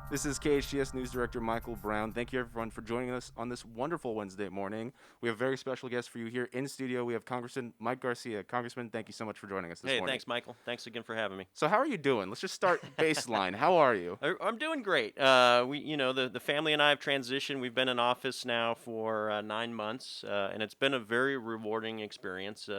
This is KHTS News Director Michael Brown. Thank you, everyone, for joining us on this wonderful Wednesday morning. We have a very special guest for you here in studio. We have Congressman Mike Garcia. Congressman, thank you so much for joining us this Hey, morning. thanks, Michael. Thanks again for having me. So, how are you doing? Let's just start baseline. How are you? I'm doing great. The family and I have transitioned. We've been in office now for 9 months, and it's been a very rewarding experience.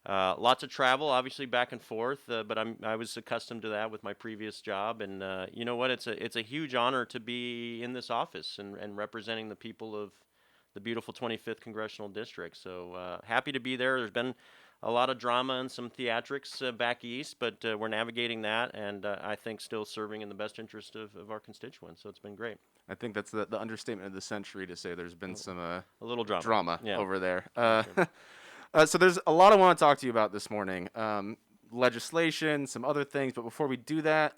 Lots of travel, obviously back and forth, but I was accustomed to that with my previous job, and you know what? It's a huge honor to be in this office and representing the people of the beautiful 25th congressional district. So happy to be there. There's been a lot of drama and some theatrics back east, but we're navigating that, and I think still serving in the best interest of our constituents. So it's been great. I think that's the understatement of the century to say there's been some A little drama. drama Yeah. over there. Sure. So, there's a lot I want to talk to you about this morning. Legislation, some other things, but before we do that,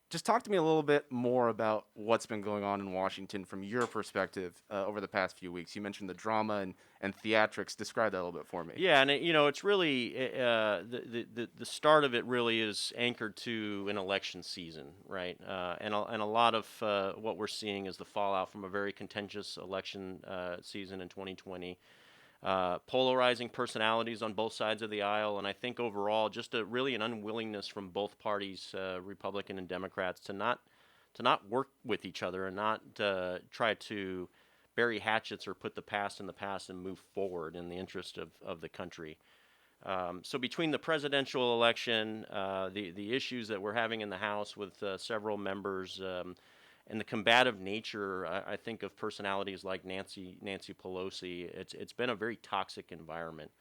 just talk to me a little bit more about what's been going on in Washington from your perspective over the past few weeks. You mentioned the drama and theatrics. Describe that a little bit for me. Yeah, and it's really the start of it really is anchored to an election season, right? And a lot of what we're seeing is the fallout from a very contentious election season in 2020. Polarizing personalities on both sides of the aisle, and I think overall just really an unwillingness from both parties, Republican and Democrats, to not work with each other and not try to bury hatchets or put the past in the past and move forward in the interest of the country. So between the presidential election, the issues that we're having in the House with several members, and the combative nature, I think, of personalities like Nancy Pelosi, it's been a very toxic environment,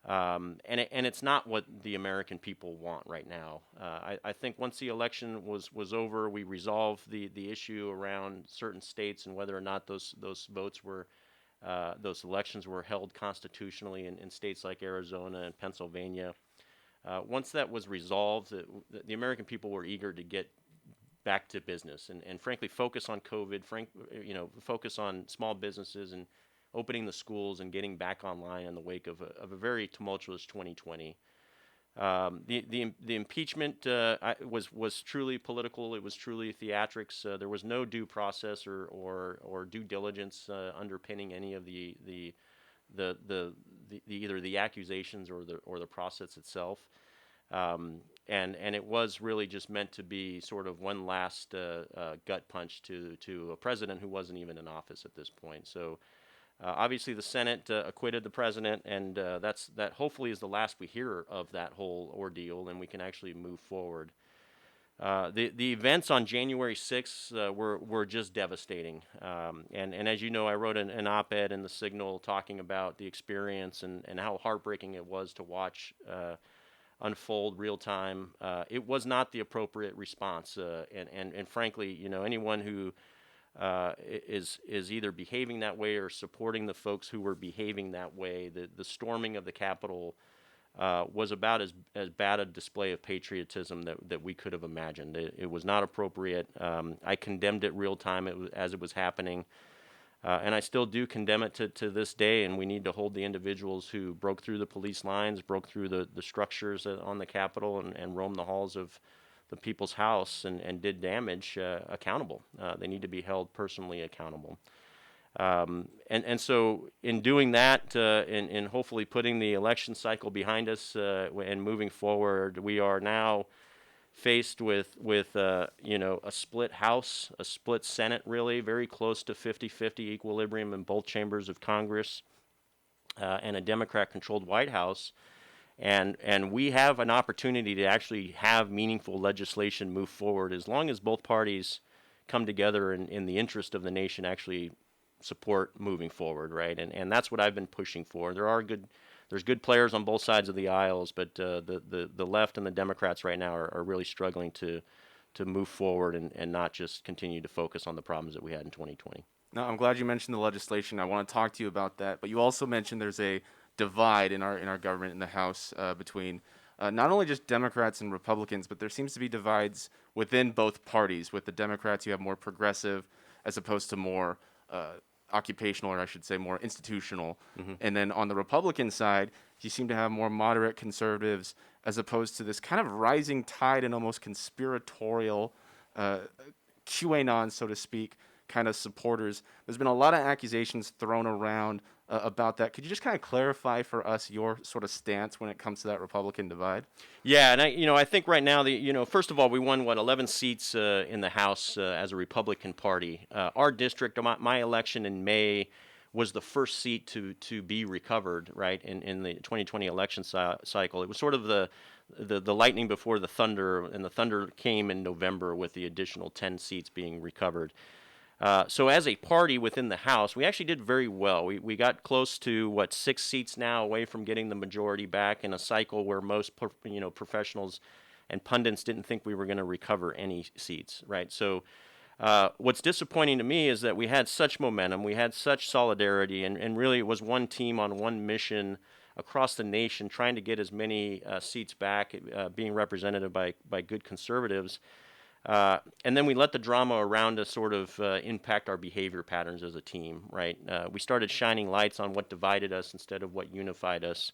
and it's not what the American people want right now. I think once the election was over, we resolved the issue around certain states and whether or not those votes were those elections were held constitutionally in states like Arizona and Pennsylvania. Once that was resolved, the American people were eager to get back to business and frankly focus on COVID, focus on small businesses and opening the schools and getting back online in the wake of a very tumultuous 2020. The impeachment was truly political. It was truly theatrics. There was no due process or due diligence underpinning any of the either the accusations or the process itself. And it was really just meant to be sort of one last gut punch to a president who wasn't even in office at this point. So obviously the Senate acquitted the president, and that hopefully is the last we hear of that whole ordeal, and we can actually move forward. The events on January 6th were just devastating. And as you know, I wrote an op-ed in the Signal talking about the experience and how heartbreaking it was to watch unfold real time. It was not the appropriate response, and frankly, anyone who is either behaving that way or supporting the folks who were behaving that way, the storming of the Capitol was about as bad a display of patriotism that we could have imagined. It was not appropriate. I condemned it real time as it was happening. And I still do condemn it to this day, and we need to hold the individuals who broke through the police lines, broke through the structures on the Capitol, and roamed the halls of the people's house and did damage accountable. They need to be held personally accountable. And so in doing that, in hopefully putting the election cycle behind us and moving forward, we are now faced with a split House, a split Senate, really very close to 50-50 equilibrium in both chambers of Congress, and a Democrat-controlled White House, and we have an opportunity to actually have meaningful legislation move forward as long as both parties come together in the interest of the nation, actually support moving forward, right? And that's what I've been pushing for. There's good players on both sides of the aisles, but the left and the Democrats right now are really struggling to move forward and not just continue to focus on the problems that we had in 2020. No, I'm glad you mentioned the legislation. I want to talk to you about that, but you also mentioned there's a divide in our government in the House between not only just Democrats and Republicans, but there seems to be divides within both parties. With the Democrats, you have more progressive as opposed to more occupational, or I should say more institutional. Mm-hmm. And then on the Republican side, you seem to have more moderate conservatives as opposed to this kind of rising tide and almost conspiratorial QAnon, so to speak, kind of supporters. There's been a lot of accusations thrown around about that. Could you just kind of clarify for us your sort of stance when it comes to that Republican divide? Yeah, and I think right now first of all, we won 11 seats in the House as a Republican Party. Our district, my election in May, was the first seat to be recovered, right, in the 2020 election cycle. It was sort of the lightning before the thunder, and the thunder came in November with the additional 10 seats being recovered. So as a party within the House, we actually did very well. We got close to 6 seats now away from getting the majority back in a cycle where most professionals and pundits didn't think we were going to recover any seats, right? So what's disappointing to me is that we had such momentum, we had such solidarity, and really it was one team on one mission across the nation trying to get as many seats back, being represented by good conservatives. And then we let the drama around us sort of impact our behavior patterns as a team, right? We started shining lights on what divided us instead of what unified us.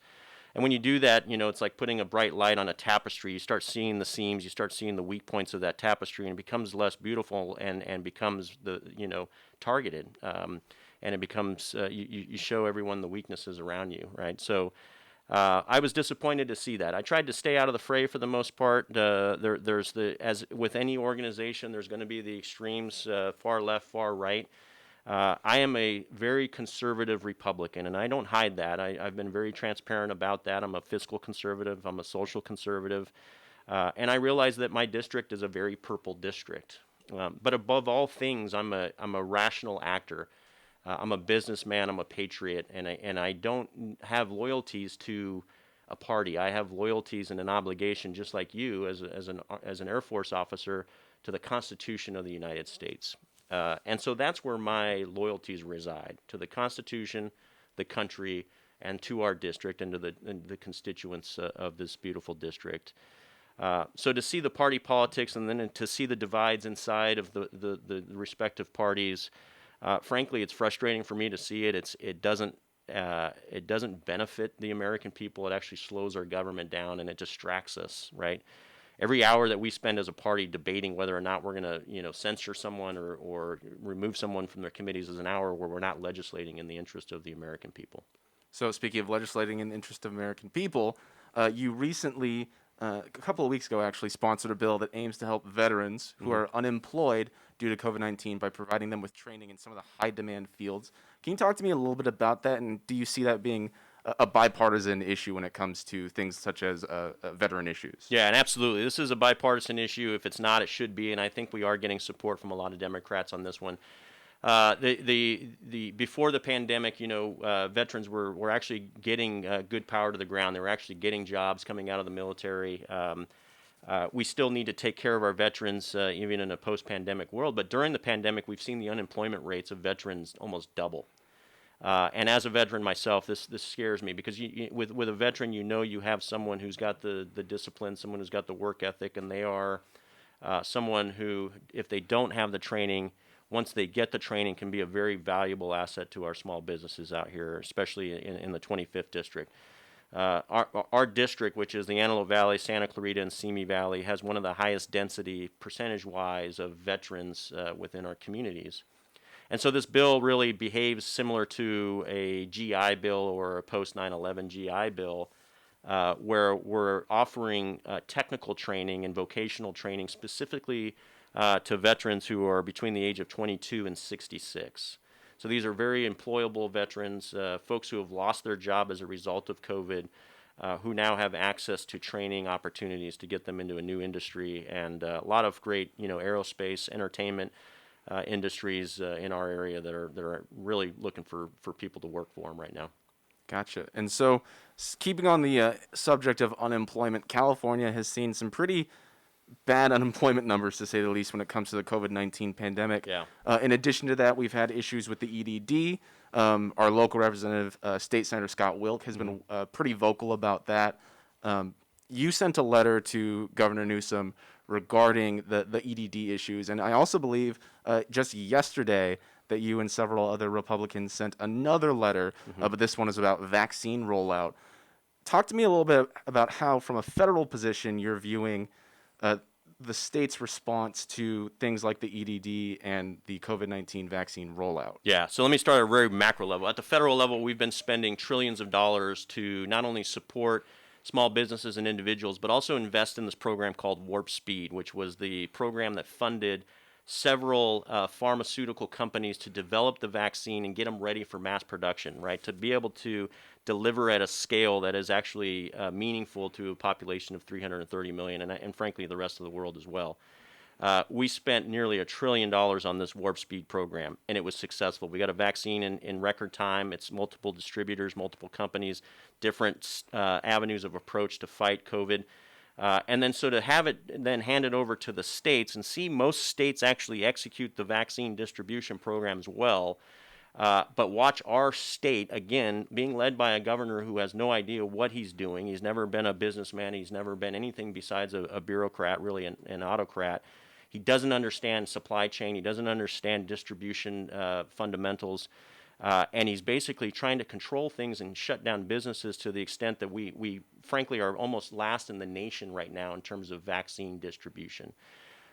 And when you do that, it's like putting a bright light on a tapestry. You start seeing the seams, you start seeing the weak points of that tapestry, and it becomes less beautiful and becomes targeted. And it becomes you show everyone the weaknesses around you, right? So I was disappointed to see that. I tried to stay out of the fray for the most part. As with any organization, there's going to be the extremes, far left, far right. I am a very conservative Republican, and I don't hide that. I've been very transparent about that. I'm a fiscal conservative. I'm a social conservative. And I realize that my district is a very purple district. But above all things, I'm a rational actor. I'm a businessman. I'm a patriot, and I don't have loyalties to a party. I have loyalties and an obligation, just like you, as an Air Force officer, to the Constitution of the United States. And so that's where my loyalties reside: to the Constitution, the country, and to our district, and to the constituents of this beautiful district. So to see the party politics, and then to see the divides inside of the respective parties. Frankly, it's frustrating for me to see it. It doesn't benefit the American people. It actually slows our government down, and it distracts us. Right? Every hour that we spend as a party debating whether or not we're going to censure someone or remove someone from their committees is an hour where we're not legislating in the interest of the American people. So speaking of legislating in the interest of American people, you recently, a couple of weeks ago actually, sponsored a bill that aims to help veterans who are unemployed due to COVID-19 by providing them with training in some of the high-demand fields. Can you talk to me a little bit about that, and do you see that being a bipartisan issue when it comes to things such as veteran issues? Yeah, and absolutely. This is a bipartisan issue. If it's not, it should be, and I think we are getting support from a lot of Democrats on this one. Before the pandemic, veterans were actually getting good power to the ground. They were actually getting jobs coming out of the military. We still need to take care of our veterans, even in a post-pandemic world. But during the pandemic, we've seen the unemployment rates of veterans almost double. And as a veteran myself, this scares me because with a veteran, you have someone who's got the discipline, someone who's got the work ethic, and they are someone who, if they don't have the training, once they get the training, can be a very valuable asset to our small businesses out here, especially in the 25th district. Our district, which is the Antelope Valley, Santa Clarita, and Simi Valley, has one of the highest density percentage-wise of veterans within our communities. And so this bill really behaves similar to a GI Bill or a post-9/11 GI Bill, where we're offering technical training and vocational training specifically to veterans who are between the age of 22 and 66. So these are very employable veterans, folks who have lost their job as a result of COVID, who now have access to training opportunities to get them into a new industry, and a lot of great, aerospace, entertainment industries in our area that are really looking for people to work for them right now. Gotcha. And so, keeping on the subject of unemployment, California has seen some pretty bad unemployment numbers, to say the least, when it comes to the COVID-19 pandemic. Yeah. In addition to that, we've had issues with the EDD. Our local representative, State Senator Scott Wilk, has been pretty vocal about that. You sent a letter to Governor Newsom regarding the EDD issues, and I also believe just yesterday that you and several other Republicans sent another letter, but this one is about vaccine rollout. Talk to me a little bit about how, from a federal position, you're viewing the state's response to things like the EDD and the COVID-19 vaccine rollout? Yeah, so let me start at a very macro level. At the federal level, we've been spending trillions of dollars to not only support small businesses and individuals, but also invest in this program called Warp Speed, which was the program that funded several pharmaceutical companies to develop the vaccine and get them ready for mass production, right? To be able to deliver at a scale that is actually meaningful to a population of 330 million, and frankly, the rest of the world as well. We spent nearly $1 trillion on this Warp Speed program, and it was successful. We got a vaccine in record time. It's multiple distributors, multiple companies, different avenues of approach to fight COVID. And then so to have it then handed over to the states and see most states actually execute the vaccine distribution programs well, but watch our state, again, being led by a governor who has no idea what he's doing. He's never been a businessman. He's never been anything besides a bureaucrat, really an autocrat. He doesn't understand supply chain. He doesn't understand distribution fundamentals. And he's basically trying to control things and shut down businesses to the extent that we frankly are almost last in the nation right now in terms of vaccine distribution.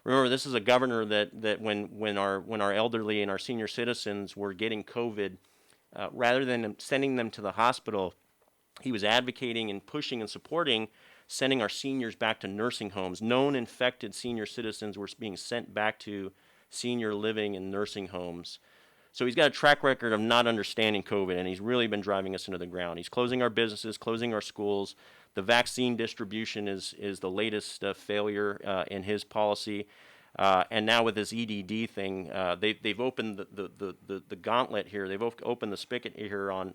Remember, this is a governor that when our elderly and our senior citizens were getting COVID, rather than sending them to the hospital, he was advocating and pushing and supporting sending our seniors back to nursing homes. Known infected senior citizens were being sent back to senior living and nursing homes. So he's got a track record of not understanding COVID, and he's really been driving us into the ground. He's closing our businesses, closing our schools. The vaccine distribution is the latest failure in his policy. And now with this EDD thing, they've opened the gauntlet here. They've opened the spigot here on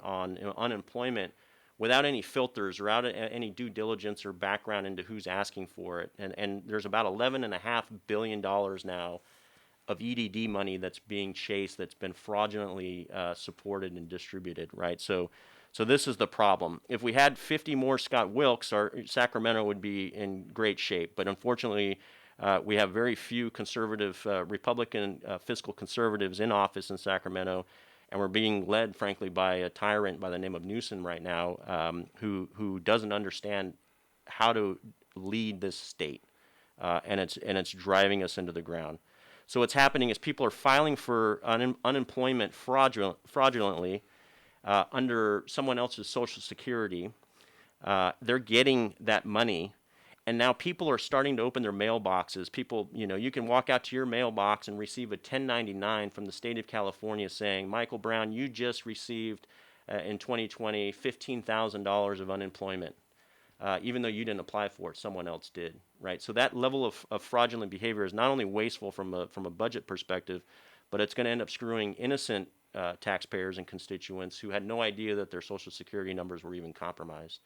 unemployment without any filters or without any due diligence or background into who's asking for it. And there's about $11.5 billion now of EDD money that's being chased, that's been fraudulently supported and distributed, right? So this is the problem. If we had 50 more Scott Wilkes, Sacramento would be in great shape. But unfortunately, we have very few conservative, Republican fiscal conservatives in office in Sacramento, and we're being led, frankly, by a tyrant by the name of Newsom right now, who doesn't understand how to lead this state, and it's driving us into the ground. So what's happening is people are filing for unemployment fraudulently under someone else's Social Security. They're getting that money, and now people are starting to open their mailboxes. People, you can walk out to your mailbox and receive a 1099 from the state of California saying, Michael Brown, you just received in 2020 $15,000 of unemployment. Even though you didn't apply for it, someone else did, right? So that level of fraudulent behavior is not only wasteful from a budget perspective, but it's going to end up screwing innocent taxpayers and constituents who had no idea that their Social Security numbers were even compromised.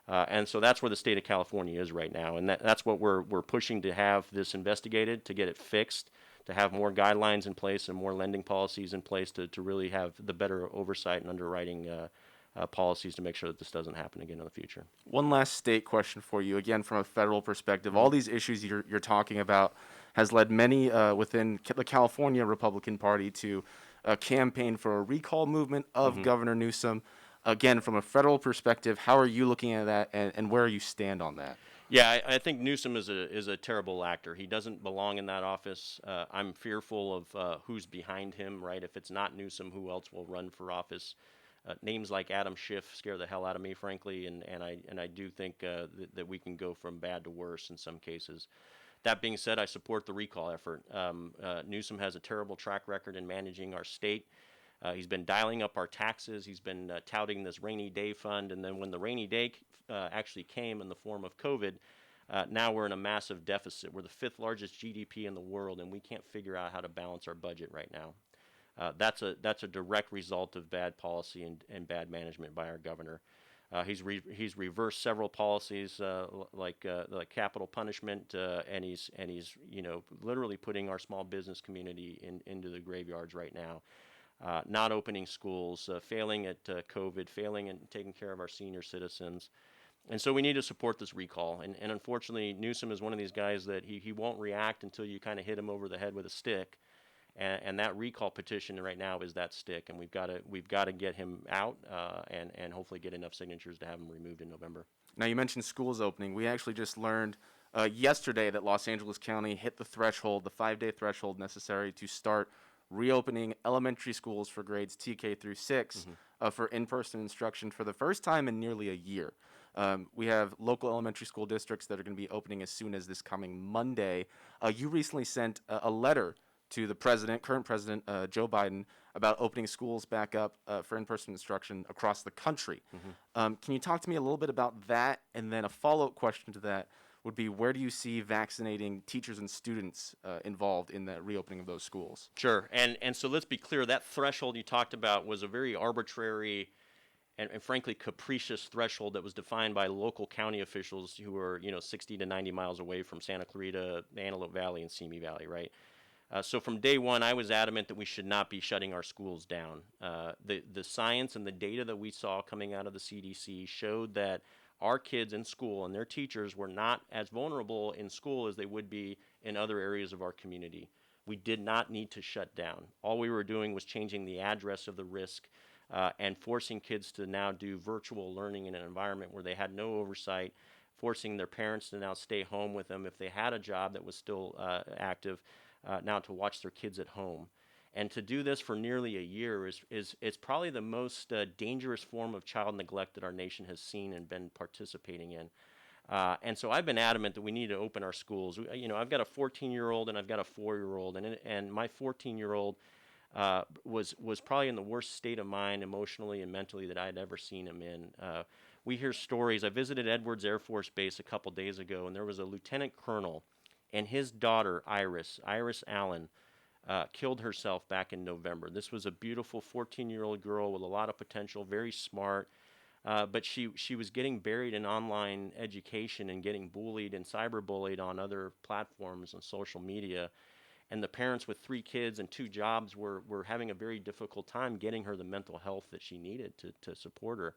And so that's where the state of California is right now, and that's what we're pushing to have this investigated, to get it fixed, to have more guidelines in place and more lending policies in place to really have the better oversight and underwriting policies to make sure that this doesn't happen again in the future. One last state question for you, again from a federal perspective. All these issues you're talking about has led many within the California Republican Party to campaign for a recall movement of Governor Newsom. Again, from a federal perspective, how are you looking at that, and where you stand on that? Yeah, I think Newsom is a terrible actor. He doesn't belong in that office. I'm fearful of who's behind him, right? If it's not Newsom, who else will run for office? Names like Adam Schiff scare the hell out of me, frankly, and I do think that we can go from bad to worse in some cases. That being said, I support the recall effort. Newsom has a terrible track record in managing our state. He's been dialing up our taxes. He's been touting this rainy day fund. And then when the rainy day actually came in the form of COVID, now we're in a massive deficit. We're the fifth largest GDP in the world, and we can't figure out how to balance our budget right now. That's a direct result of bad policy and bad management by our governor. He's reversed several policies like capital punishment, and he's literally putting our small business community into the graveyards right now. Not opening schools, failing at COVID, failing in taking care of our senior citizens. And so we need to support this recall. And unfortunately, Newsom is one of these guys that he won't react until you kind of hit him over the head with a stick. And that recall petition right now is that stick. And we've got to get him out and hopefully get enough signatures to have him removed in November. Now, you mentioned schools opening. We actually just learned yesterday that Los Angeles County hit the threshold, the 5-day threshold necessary to start reopening elementary schools for grades TK through 6 for in-person instruction for the first time in nearly a year. We have local elementary school districts that are going to be opening as soon as this coming Monday. You recently sent a letter to the president, current president, Joe Biden, about opening schools back up for in-person instruction across the country. Can you talk to me a little bit about that? And then a follow-up question to that would be, where do you see vaccinating teachers and students involved in the reopening of those schools? Sure. And so let's be clear, that threshold you talked about was a very arbitrary and frankly capricious threshold that was defined by local county officials who were 60 to 90 miles away from Santa Clarita, the Antelope Valley, and Simi Valley, right? So from day one, I was adamant that we should not be shutting our schools down. The science and the data that we saw coming out of the CDC showed that our kids in school and their teachers were not as vulnerable in school as they would be in other areas of our community. We did not need to shut down. All we were doing was changing the address of the risk and forcing kids to now do virtual learning in an environment where they had no oversight, forcing their parents to now stay home with them if they had a job that was still active, now to watch their kids at home. And to do this for nearly a year is probably the most dangerous form of child neglect that our nation has seen and been participating in. And so I've been adamant that we need to open our schools. I've got a 14-year-old and I've got a 4-year-old, and my 14-year-old was probably in the worst state of mind emotionally and mentally that I had ever seen him in. We hear stories. I visited Edwards Air Force Base a couple days ago, and there was a lieutenant colonel and his daughter, Iris Allen, killed herself back in November. This was a beautiful 14-year-old girl with a lot of potential, very smart, but she was getting buried in online education and getting bullied and cyberbullied on other platforms and social media. And the parents with 3 kids and 2 jobs were having a very difficult time getting her the mental health that she needed to support her.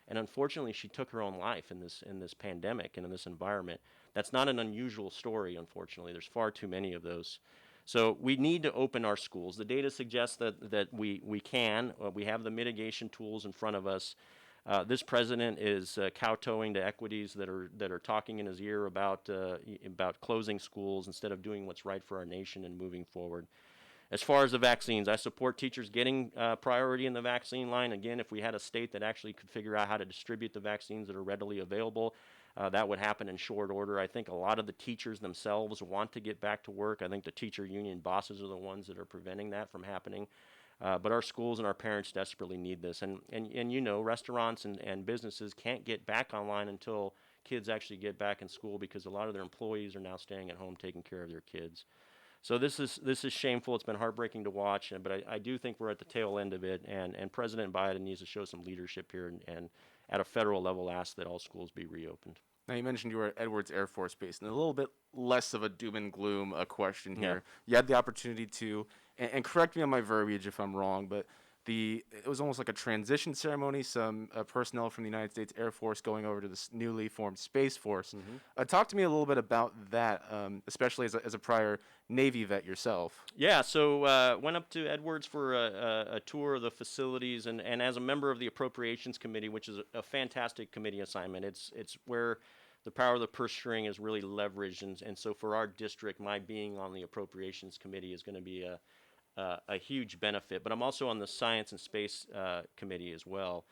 And unfortunately, she took her own life in this pandemic and in this environment. That's not an unusual story, unfortunately. There's far too many of those. So we need to open our schools. The data suggests that we can. We have the mitigation tools in front of us. This president is kowtowing to equities that are talking in his ear about closing schools instead of doing what's right for our nation and moving forward. As far as the vaccines, I support teachers getting priority in the vaccine line. Again, if we had a state that actually could figure out how to distribute the vaccines that are readily available, that would happen in short order. I think a lot of the teachers themselves want to get back to work. I think the teacher union bosses are the ones that are preventing that from happening. But our schools and our parents desperately need this. And restaurants and businesses can't get back online until kids actually get back in school, because a lot of their employees are now staying at home taking care of their kids. So this is shameful. It's been heartbreaking to watch, but I do think we're at the tail end of it, and President Biden needs to show some leadership here and at a federal level ask that all schools be reopened. Now, you mentioned you were at Edwards Air Force Base, and a little bit less of a doom and gloom question here. Yeah. You had the opportunity to, and correct me on my verbiage if I'm wrong, but it was almost like a transition ceremony, some personnel from the United States Air Force going over to this newly formed Space Force. Talk to me a little bit about that, especially as a prior Navy vet yourself. Yeah, so went up to Edwards for a tour of the facilities, and as a member of the Appropriations Committee, which is a fantastic committee assignment. It's where the power of the purse string is really leveraged, and so for our district, my being on the Appropriations Committee is going to be a huge benefit. But I'm also on the Science and Space Committee as well.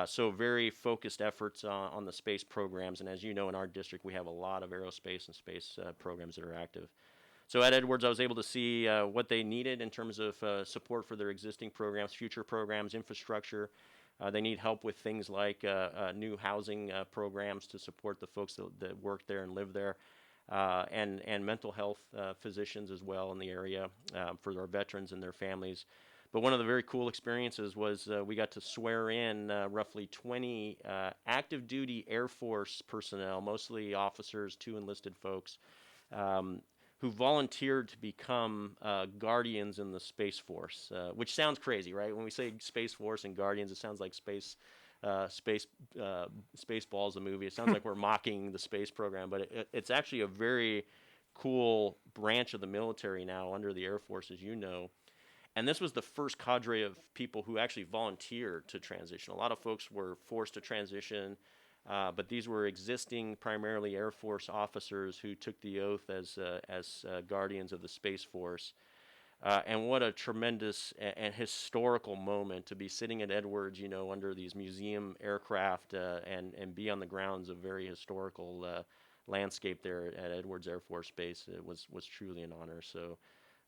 So very focused efforts on the space programs, and as you know, in our district, we have a lot of aerospace and space programs that are active. So at Edwards, I was able to see what they needed in terms of support for their existing programs, future programs, infrastructure. They need help with things like new housing programs to support the folks that work there and live there, and mental health physicians as well in the area for our veterans and their families. But one of the very cool experiences was we got to swear in roughly 20 active duty Air Force personnel, mostly officers, 2 enlisted folks, who volunteered to become guardians in the Space Force, which sounds crazy, right? When we say Space Force and guardians, it sounds like Spaceballs, the movie. It sounds like we're mocking the space program, but it's actually a very cool branch of the military now under the Air Force, as you know. And this was the first cadre of people who actually volunteered to transition. A lot of folks were forced to transition. But these were existing, primarily Air Force officers who took the oath as guardians of the Space Force. And what a tremendous and historical moment to be sitting at Edwards, under these museum aircraft and be on the grounds of very historical landscape there at Edwards Air Force Base. It was truly an honor. So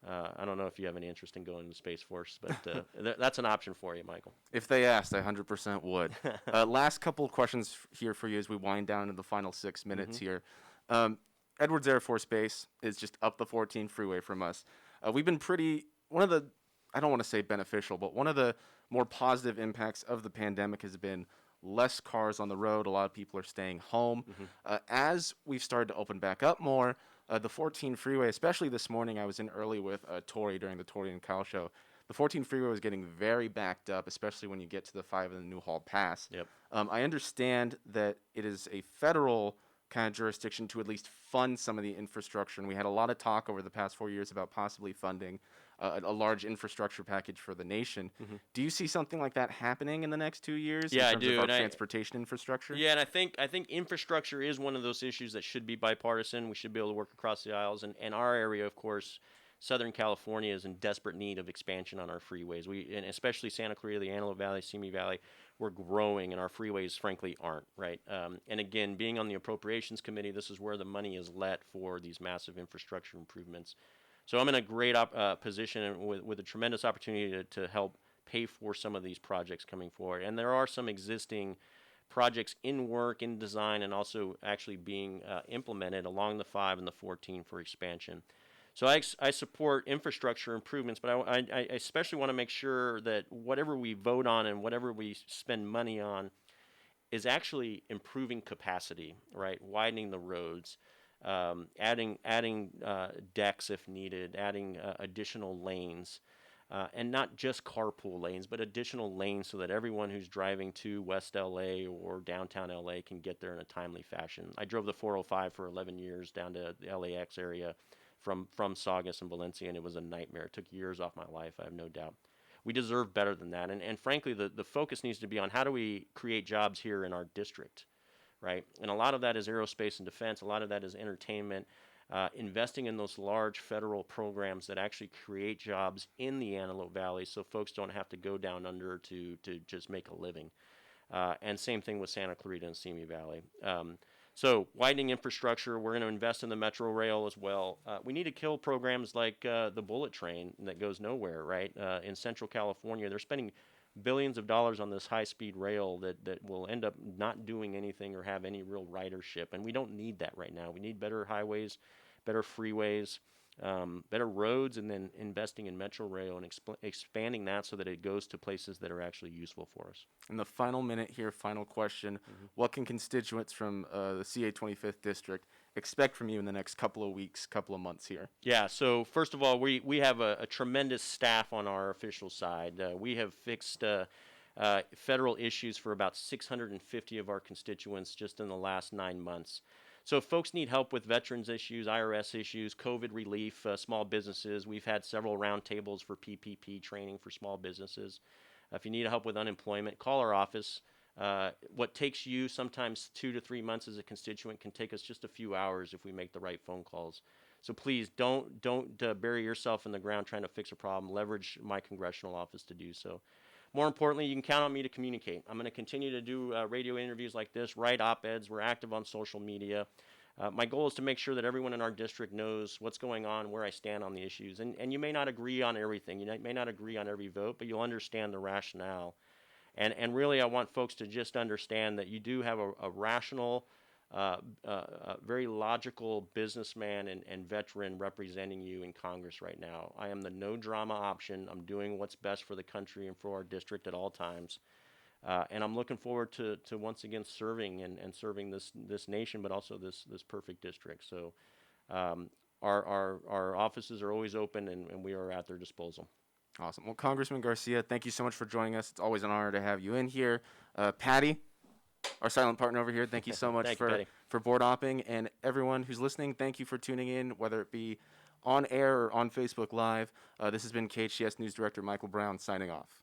I don't know if you have any interest in going to the Space Force, but that's an option for you, Michael. If they asked, I 100% would. Last couple of questions here for you as we wind down into the final 6 minutes here. Edwards Air Force Base is just up the 14 freeway from us. We've been one of the, I don't want to say beneficial, but one of the more positive impacts of the pandemic has been less cars on the road. A lot of people are staying home. As we've started to open back up more, the 14 freeway, especially this morning, I was in early with Tori during the Tori and Kyle show. The 14 freeway was getting very backed up, especially when you get to the 5 and the Newhall Pass. Yep. I understand that it is a federal kind of jurisdiction to at least fund some of the infrastructure. And we had a lot of talk over the past 4 years about possibly funding a large infrastructure package for the nation. Do you see something like that happening in the next 2 years? Yeah, in terms I do. Of our And transportation infrastructure? Yeah, and I think infrastructure is one of those issues that should be bipartisan. We should be able to work across the aisles. And our area, of course, Southern California, is in desperate need of expansion on our freeways. And especially Santa Clarita, the Antelope Valley, Simi Valley, we're growing, and our freeways, frankly, aren't, right? And again, being on the Appropriations Committee, this is where the money is let for these massive infrastructure improvements. So I'm in a great position with a tremendous opportunity to help pay for some of these projects coming forward. And there are some existing projects in work, in design, and also actually being implemented along the 5 and the 14 for expansion. So I support infrastructure improvements, but I especially want to make sure that whatever we vote on and whatever we spend money on is actually improving capacity, right? Widening the roads, adding decks if needed, adding additional lanes, and not just carpool lanes, but additional lanes so that everyone who's driving to West LA or downtown LA can get there in a timely fashion. I drove the 405 for 11 years down to the LAX area from Saugus and Valencia, and it was a nightmare. It took years off my life, I have no doubt. We deserve better than that. And frankly, the focus needs to be on how do we create jobs here in our district, right? And a lot of that is aerospace and defense. A lot of that is entertainment, investing in those large federal programs that actually create jobs in the Antelope Valley so folks don't have to go down under to just make a living. And same thing with Santa Clarita and Simi Valley. So widening infrastructure, we're going to invest in the Metro Rail as well. We need to kill programs like the bullet train that goes nowhere, right? In Central California, they're spending billions of dollars on this high-speed rail that will end up not doing anything or have any real ridership. And we don't need that right now. We need better highways, better freeways, better roads, and then investing in Metro Rail and expanding that so that it goes to places that are actually useful for us. In the final minute here, final question. What can constituents from the CA 25th District expect from you in the next couple of weeks, couple of months here? Yeah, so first of all, we have a tremendous staff on our official side. We have fixed federal issues for about 650 of our constituents just in the last 9 months. So if folks need help with veterans issues, IRS issues, COVID relief, small businesses, we've had several roundtables for PPP training for small businesses. If you need help with unemployment, call our office. What takes you sometimes 2 to 3 months as a constituent can take us just a few hours if we make the right phone calls. So please don't bury yourself in the ground trying to fix a problem. Leverage my congressional office to do so. More importantly, you can count on me to communicate. I'm going to continue to do radio interviews like this, write op-eds. We're active on social media. My goal is to make sure that everyone in our district knows what's going on, where I stand on the issues. And you may not agree on everything. You may not agree on every vote, but you'll understand the rationale. And really, I want folks to just understand that you do have a rational, very logical businessman and veteran representing you in Congress right now. I am the no drama option. I'm doing what's best for the country and for our district at all times. And I'm looking forward to once again serving and serving this nation, but also this perfect district. So our offices are always open, and we are at their disposal. Awesome. Well, Congressman Garcia, thank you so much for joining us. It's always an honor to have you in here. Patty, our silent partner over here, thank you so much for board hopping. And everyone who's listening, thank you for tuning in, whether it be on air or on Facebook Live. This has been KHTS News Director Michael Brown signing off.